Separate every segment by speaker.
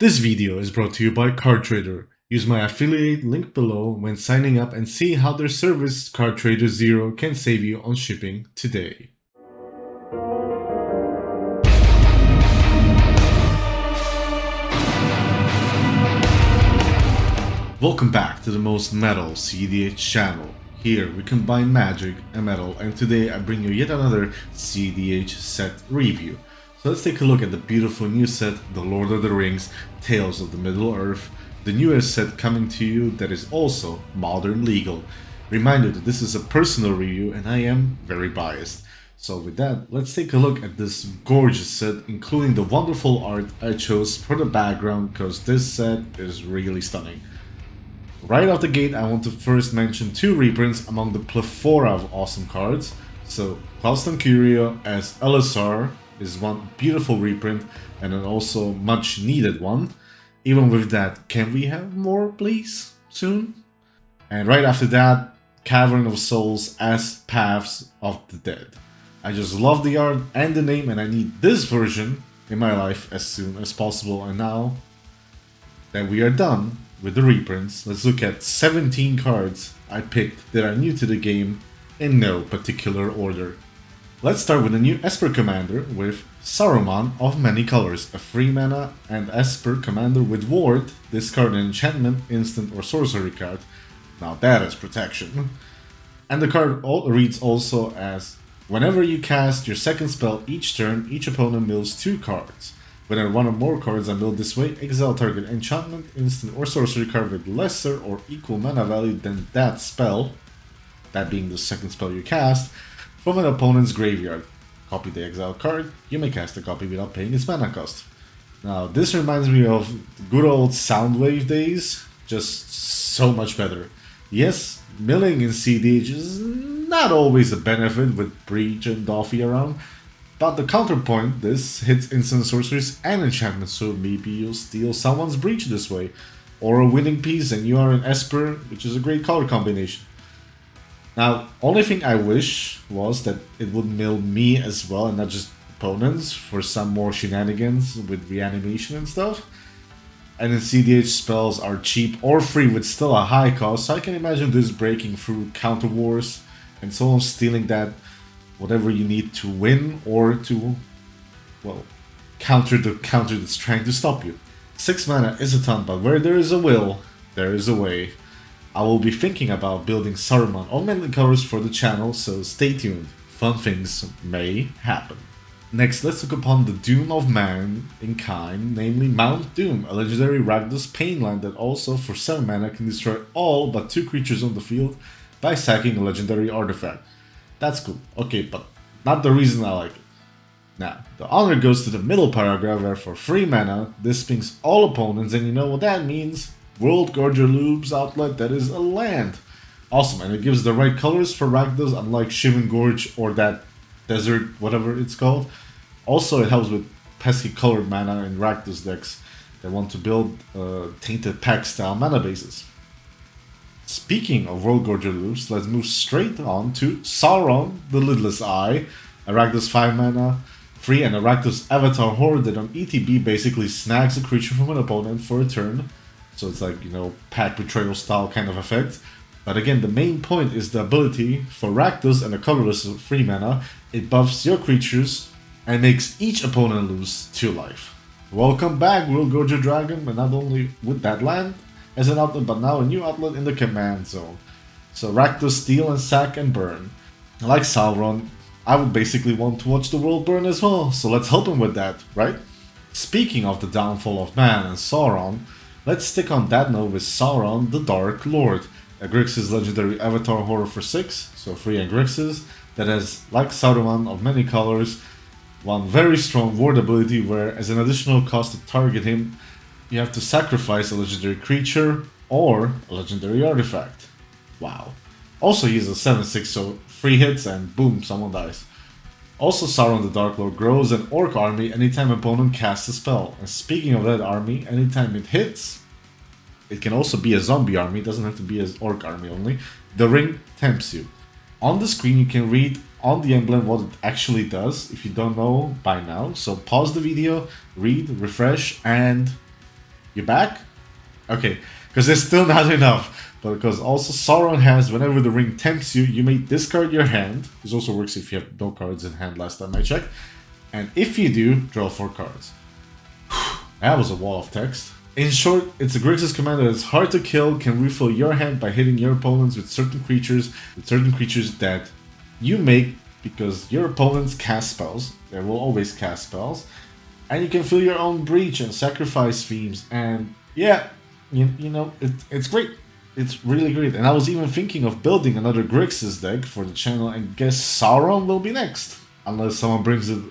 Speaker 1: This video is brought to you by CardTrader. Use my affiliate link below when signing up and see how their service CardTrader Zero can save you on shipping today. Welcome back to the most metal cEDH channel. Here we combine magic and metal, and today I bring you yet another cEDH set review. So let's take a look at the beautiful new set, The Lord of the Rings, Tales of the Middle-earth, the newest set coming to you that is also modern legal. Reminder that this is a personal review and I am very biased. So with that, let's take a look at this gorgeous set, including the wonderful art I chose for the background because this set is really stunning. Right off the gate, I want to first mention two reprints among the plethora of awesome cards. So Cloudstone Curio as LOTR is one beautiful reprint and an also much needed one. Even with that, can we have more please soon? And right after that, Cavern of Souls as Paths of the Dead. I just love the art and the name and I need this version in my life as soon as possible. And now that we are done with the reprints, let's look at 17 cards I picked that are new to the game in no particular order. Let's start with a new Esper commander with Saruman of Many Colors, a 3-mana and Esper commander with Ward. Discard an enchantment, instant or sorcery card. Now that is protection. And the card reads also as, whenever you cast your second spell each turn, each opponent mills 2 cards. Whenever one or more cards are milled this way, exile target enchantment, instant or sorcery card with lesser or equal mana value than that spell, that being the second spell you cast, from an opponent's graveyard. Copy the exile card, you may cast a copy without paying its mana cost. Now this reminds me of good old Soundwave days, just so much better. Yes, milling in cEDH is not always a benefit with Breach and Doffy around, but the counterpoint, this hits instant sorceries and enchantments, so maybe you'll steal someone's Breach this way, or a winning piece and you are an Esper, which is a great color combination. Now, only thing I wish was that it would mill me as well and not just opponents for some more shenanigans with reanimation and stuff. And then cEDH spells are cheap or free with still a high cost, so I can imagine this breaking through counter wars and so on, stealing that whatever you need to win or to, well, counter the counter that's trying to stop you. 6 mana is a ton, but where there is a will, there is a way. I will be thinking about building Saruman of Many Colors for the channel, so stay tuned. Fun things may happen. Next, let's look upon the Doom of Mankind, namely Mount Doom, a legendary Rakdos Painland that also for 7 mana can destroy all but 2 creatures on the field by sacking a legendary artifact. That's cool, okay, but not the reason I like it. Now, the honor goes to the middle paragraph where for 3 mana, this pings all opponents, and you know what that means? World Gorger Loop's outlet that is a land. Awesome, and it gives the right colors for Rakdos, unlike Shivan Gorge or that desert, whatever it's called. Also, it helps with pesky colored mana in Rakdos decks that want to build Tainted Pack style mana bases. Speaking of World Gorger Loops, let's move straight on to Sauron, the Lidless Eye, a Rakdos 5 mana, free and a Rakdos Avatar Horde that on ETB basically snags a creature from an opponent for a turn. So it's like, you know, Pack Betrayal style kind of effect. But again, the main point is the ability for Rakdos and a colorless 3 mana. It buffs your creatures and makes each opponent lose 2 life. Welcome back, World Gorger Dragon, and not only with that land as an outlet, but now a new outlet in the command zone. So Rakdos steal and sack and burn. Like Sauron, I would basically want to watch the world burn as well, so let's help him with that, right? Speaking of the downfall of man and Sauron, let's stick on that note with Sauron the Dark Lord, a Grixis legendary Avatar Horror for 6, so free and Grixis, that has, like Saruman of Many Colors, one very strong ward ability where, as an additional cost to target him, you have to sacrifice a legendary creature or a legendary artifact. Wow. Also, he's a 7/6, so 3 hits and boom, someone dies. Also, Sauron the Dark Lord grows an Orc army anytime opponent casts a spell. And speaking of that army, anytime it hits, it can also be a zombie army, it doesn't have to be an Orc army only. The ring tempts you. On the screen you can read on the emblem what it actually does, if you don't know by now. So pause the video, read, refresh, and You back? Okay, because there's still not enough. But because also Sauron has, whenever the ring tempts you, you may discard your hand. This also works if you have no cards in hand last time I checked. And if you do, draw 4 cards. That was a wall of text. In short, it's a Grixis commander that's hard to kill, can refill your hand by hitting your opponents with certain creatures that you make because your opponents cast spells. They will always cast spells. And you can fill your own breach and sacrifice themes. And yeah, you know, it's great. It's really great. And I was even thinking of building another Grixis deck for the channel, and guess Sauron will be next. Unless someone brings it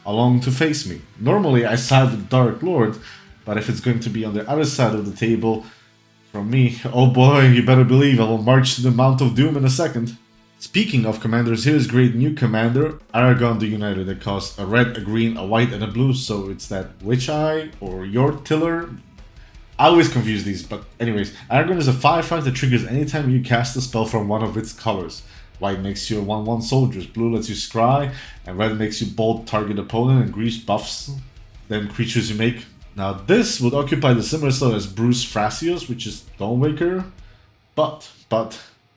Speaker 1: along to face me. Normally I side with Dark Lord, but if it's going to be on the other side of the table from me, oh boy, you better believe I will march to the Mount of Doom in a second. Speaking of commanders, here's a great new commander, Aragon the United, that costs a red, a green, a white, and a blue, so it's that Witch Eye or your Tiller. I always confuse these, but anyways, Aragon is a 5/5 that triggers anytime you cast a spell from one of its colors. White makes you a 1/1 soldiers, blue lets you scry, and red makes you bold target opponent, and green buffs them creatures you make. Now this would occupy the similar slot as Bruce Thrasios, which is Dawnwaker, but,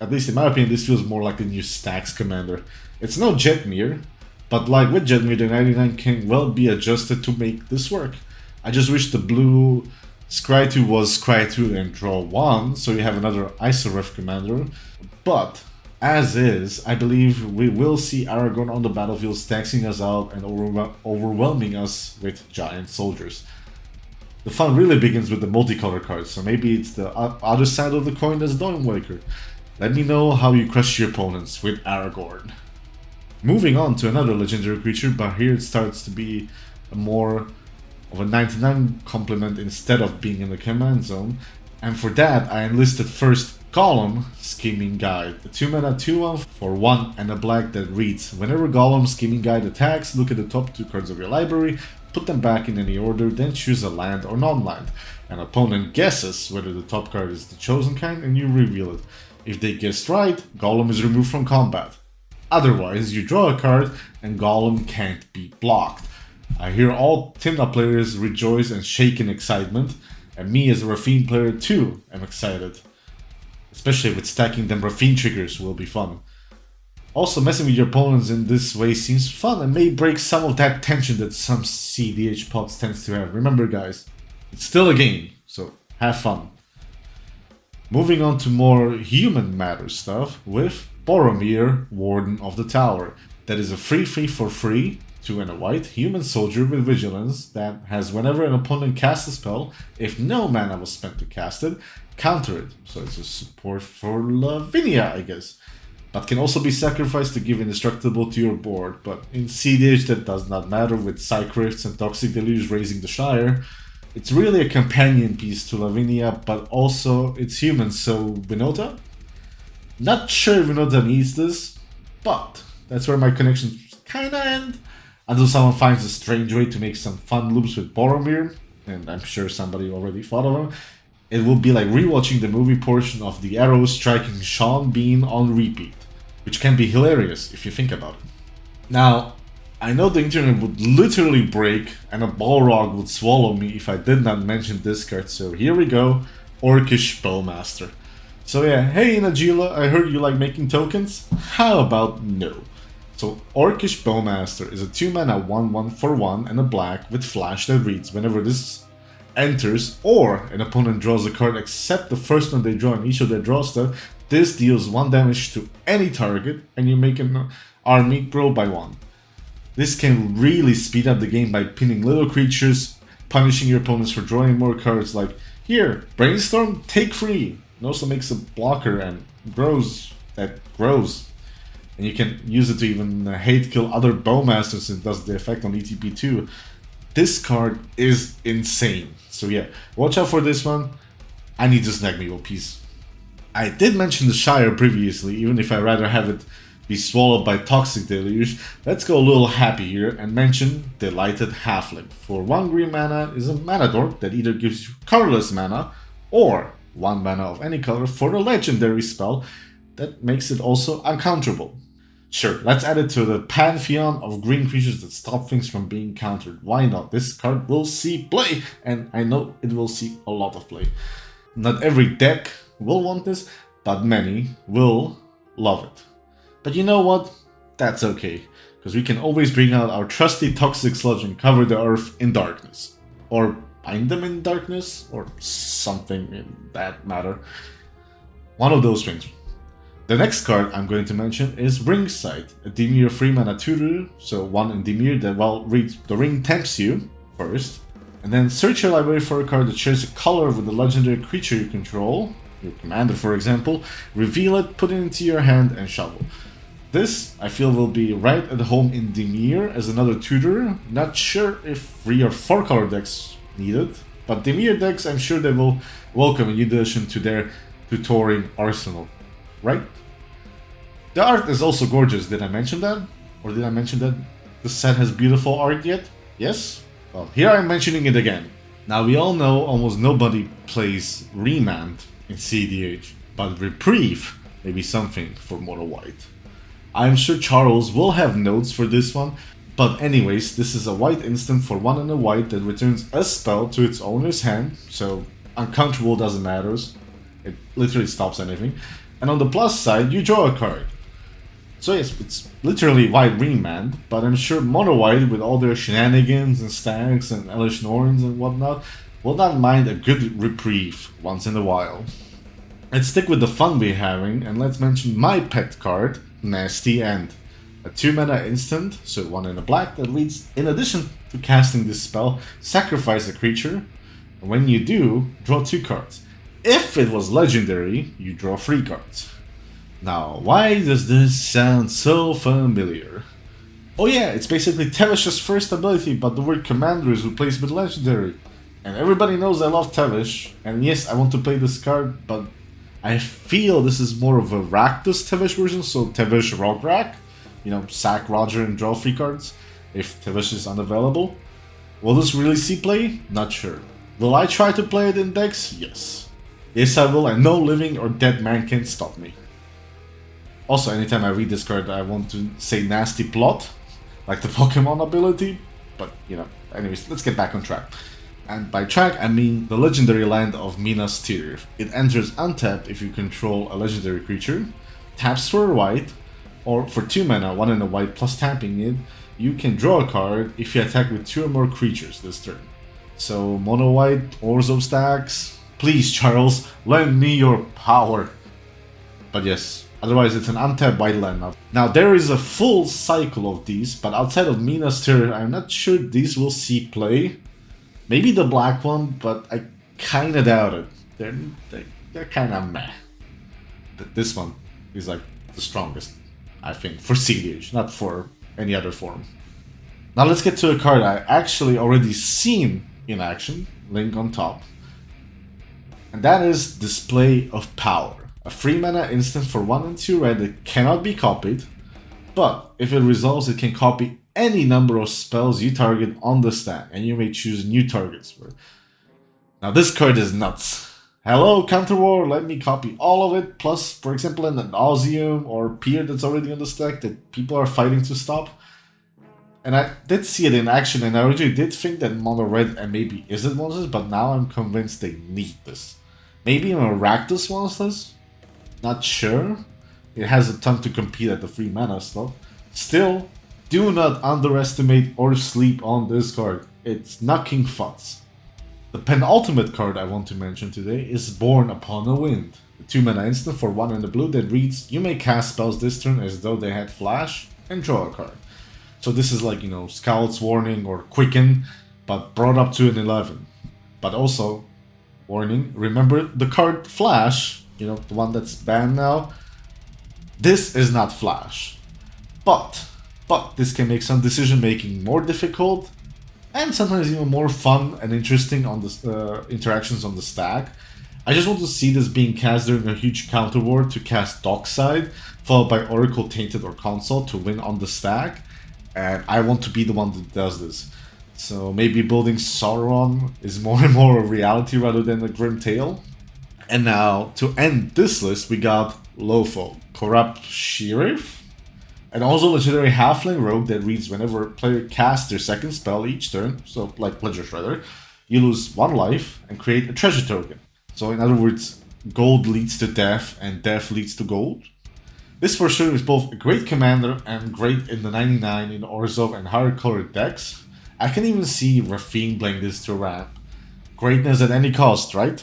Speaker 1: at least in my opinion, this feels more like the new Stax commander. It's no Jetmir, but like with Jetmir, the 99 can well be adjusted to make this work. I just wish the blue Scry 2 was Scry 2 and draw 1, so you have another Isoref commander, but as is, I believe we will see Aragon on the battlefield staxing us out and overwhelming us with giant soldiers. The fun really begins with the multicolor cards, so maybe it's the other side of the coin as Dawnwaker. Let me know how you crush your opponents with Aragorn. Moving on to another legendary creature, but here it starts to be a more of a 99 complement instead of being in the command zone, and for that I enlisted first Gollum, Scheming Guide, a 2-mana 2/1 for 1 and a black that reads, whenever Gollum Scheming Guide attacks, look at the top 2 cards of your library, put them back in any order, then choose a land or non-land. An opponent guesses whether the top card is the chosen kind and you reveal it. If they guessed right, Gollum is removed from combat. Otherwise, you draw a card and Gollum can't be blocked. I hear all Tymna players rejoice and shake in excitement, and me as a Rafine player too am excited. Especially with stacking them Rafine triggers will be fun. Also, messing with your opponents in this way seems fun and may break some of that tension that some cEDH pods tends to have. Remember guys, it's still a game, so have fun. Moving on to more human matter stuff with Boromir, Warden of the Tower. That is a 3/3 for free, 2 and a white, human soldier with vigilance that has whenever an opponent casts a spell, if no mana was spent to cast it, counter it. So it's a support for Lavinia, I guess. But can also be sacrificed to give indestructible to your board, but in cEDH that does not matter with Psycrifts and Toxic Deluge raising the Shire. It's really a companion piece to Lavinia, but also it's human, so Vinota? Not sure Vinota needs this, but that's where my connections kinda end. Until someone finds a strange way to make some fun loops with Boromir, and I'm sure somebody already thought of him. It will be like rewatching the movie portion of the arrow striking Sean Bean on repeat, which can be hilarious if you think about it. Now, I know the internet would literally break and a Balrog would swallow me if I did not mention this card, so here we go, Orcish Bowmaster. So yeah, hey Najila, I heard you like making tokens? How about no? So Orcish Bowmaster is a 2-mana 1/1 for 1 and a black with flash that reads, whenever this enters or an opponent draws a card except the first one they draw in each of their draw step, this deals 1 damage to any target and you make an army grow by 1. This can really speed up the game by pinning little creatures, punishing your opponents for drawing more cards like, here, Brainstorm, take 3. It also makes a blocker and grows. And you can use it to even hate kill other Bowmasters and does the effect on ETP too. This card is insane. So yeah, watch out for this one. I need to snag me a piece. I did mention the Shire previously, even if I'd rather have it be swallowed by Toxic Deluge. Let's go a little happy here and mention Delighted Halfling. For 1 green mana is a mana dork that either gives you colorless mana or 1 mana of any color for the legendary spell that makes it also uncounterable. Sure, let's add it to the pantheon of green creatures that stop things from being countered. Why not? This card will see play, and I know it will see a lot of play. Not every deck will want this, but many will love it. But you know what? That's okay, because we can always bring out our trusty Toxic Sludge and cover the earth in darkness. Or bind them in darkness, or something in that matter. One of those things. The next card I'm going to mention is Ringside, a Dimir 3-mana tutor, so 1 in Dimir that reads the ring tempts you first, and then search your library for a card that shares a color with a legendary creature you control, your commander for example, reveal it, put it into your hand, and shuffle. This, I feel, will be right at home in Dimir as another tutor. Not sure if 3 or 4 color decks need it, but Dimir decks, I'm sure they will welcome a new addition to their tutoring arsenal. Right? The art is also gorgeous. Did I mention that? Or did I mention that the set has beautiful art yet? Yes? Well, here I'm mentioning it again. Now we all know almost nobody plays Remand in cEDH, but Reprieve may be something for Mono White. I'm sure Charles will have notes for this one, but anyways, this is a white instant for 1 and a white that returns a spell to its owner's hand, so uncounterable doesn't matter. It literally stops anything. And on the plus side, you draw a card. So yes, it's literally white Remand, but I'm sure Mono White, with all their shenanigans and stacks and Elish Norns and whatnot, will not mind a good Reprieve once in a while. Let's stick with the fun we're having, and let's mention my pet card, Nasty End. A 2-mana instant, so 1 in a black, that reads, in addition to casting this spell, sacrifice a creature, and when you do, draw 2 cards. If it was legendary, you draw 3 cards. Now, why does this sound so familiar? Oh yeah, it's basically Tevish's first ability, but the word commander is replaced with legendary. And everybody knows I love Tevish, and yes, I want to play this card, but I feel this is more of a Rakdos Tevish version, so Tevish Rograk. You know, sack Roger and draw 3 cards, if Tevish is unavailable. Will this really see play? Not sure. Will I try to play it in decks? Yes. Yes, I will, and no living or dead man can stop me. Also, anytime I read this card, I want to say nasty plot, like the Pokemon ability, but, you know, anyways, let's get back on track. And by track, I mean the legendary land of Minas Tirith. It enters untapped if you control a legendary creature, taps for a white, or for 2 mana, 1 and a white plus tapping it, you can draw a card if you attack with 2 or more creatures this turn. So, Mono White, Orzo stacks. Please, Charles, lend me your power. But yes, otherwise it's an untapped white land now. Now there is a full cycle of these, but outside of Minas Tirith, I'm not sure these will see play. Maybe the black one, but I kinda doubt it. They're kinda meh. But this one is like the strongest, I think, for cEDH, not for any other form. Now let's get to a card I actually already seen in action, link on top. And that is Display of Power, a 3-mana instant for 1 and 2 red that cannot be copied, but if it resolves, it can copy any number of spells you target on the stack, and you may choose new targets for it. Now this card is nuts. Hello, Counter War, let me copy all of it, plus, for example, an Nauseum or Pier that's already on the stack that people are fighting to stop. And I did see it in action, and I originally did think that Mono Red and maybe isn't one of this, but now I'm convinced they need this. Maybe even Rakdos wants this? Not sure. It has a ton to compete at the 3 mana slot. Still, do not underestimate or sleep on this card. It's knocking futs. The penultimate card I want to mention today is Born Upon a Wind. A 2 mana instant for 1 in the blue that reads, you may cast spells this turn as though they had flash, and draw a card. So this is like, you know, Scout's Warning or Quicken, but brought up to an 11. But also, warning, remember the card Flash, you know, the one that's banned now? This is not Flash. But this can make some decision making more difficult, and sometimes even more fun and interesting on the interactions on the stack. I just want to see this being cast during a huge counter war to cast Dockside, followed by Oracle Tainted or Consult to win on the stack, and I want to be the one that does this. So maybe building Sauron is more and more a reality rather than a grim tale. And now, to end this list, we got Lofo, Corrupt Sheriff, And also legendary halfling rogue that reads whenever a player casts their second spell each turn, so like Ledger Shredder, you lose 1 life and create a treasure token. So in other words, gold leads to death and death leads to gold. This for sure is both a great commander and great in the 99 in Orzhov and higher colored decks. I can even see Rafine playing this to ramp. Greatness at any cost, right?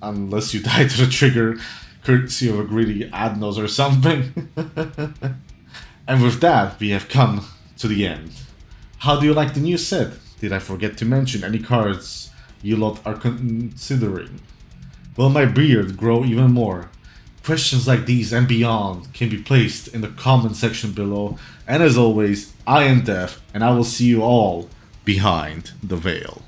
Speaker 1: Unless you die to the trigger, courtesy of a greedy Adnos or something. And with that, we have come to the end. How do you like the new set? Did I forget to mention any cards you lot are considering? Will my beard grow even more? Questions like these and beyond can be placed in the comment section below. And as always, I am Dev, and I will see you all behind the veil.